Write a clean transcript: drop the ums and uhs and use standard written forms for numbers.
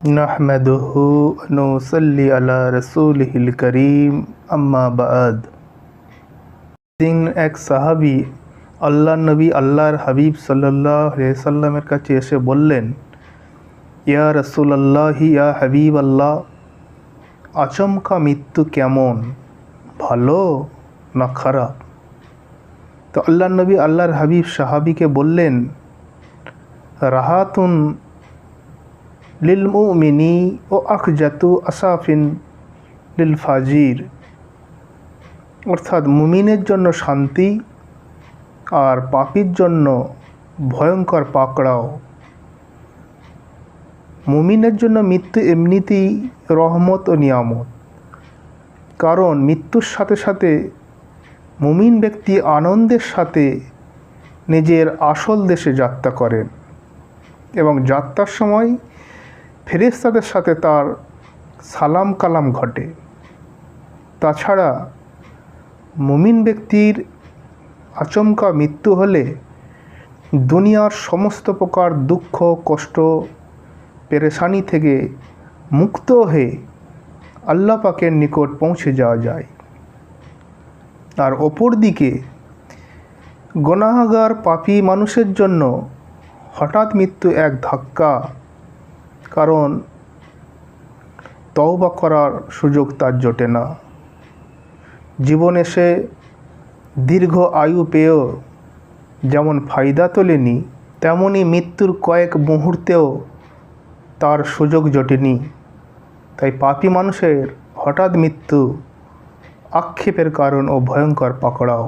नहमदुहु व नुसल्ली अला रसूलिहिल करीम अम्मा बाद। দিন এক সাহাবী আল্লাহর নবী আল্লাহর হাবিব সাল্লাল্লাহু আলাইহি সাল্লামের কাছে এসে বললেন, ইয়া রাসূলুল্লাহ, ইয়া হাবিব আল্লাহ, আচমকা মৃত্যু কেমন, ভালো না খারাপ? তো আল্লাহর নবী আল্লাহর হাবিব সাহাবীকে বললেন, রাহাতুন লিল মুমিনি ও আখজাতু আসাফিন লিল ফাজির, অর্থাৎ মুমিনের জন্য শান্তি আর পাপীর জন্য ভয়ঙ্কর পাকড়াও। মুমিনের জন্য মৃত্যু এমনিতেই রহমত ও নিয়ামত, কারণ মৃত্যুর সাথে সাথে মুমিন ব্যক্তি আনন্দের সাথে নিজের আসল দেশে যাত্রা করেন এবং যাত্রার সময় ফেরেশতাদের সাথে তার সালাম কালাম ঘটে। তাছাড়া মুমিন ব্যক্তির আচমকা মৃত্যু হলে দুনিয়ার সমস্ত প্রকার দুঃখ কষ্ট পেরেশানি থেকে মুক্ত হয়ে আল্লাহ পাকের নিকট পৌঁছে যাওয়া যায়। আর অপর দিকে গুনাহগার পাপী মানুষের জন্য হঠাৎ মৃত্যু এক ধাক্কা, কারণ তওবা করার সুযোগ তার জোটে না। জীবনে সে দীর্ঘ আয়ু পেয়েও যেমন ফায়দা তোলেনি, তেমনি মৃত্যুর কয়েক মুহূর্তেও তার সুযোগ জোটেনি। তাই পাপী মানুষের হঠাৎ মৃত্যু আক্ষেপের কারণ ও ভয়ঙ্কর পাকড়াও।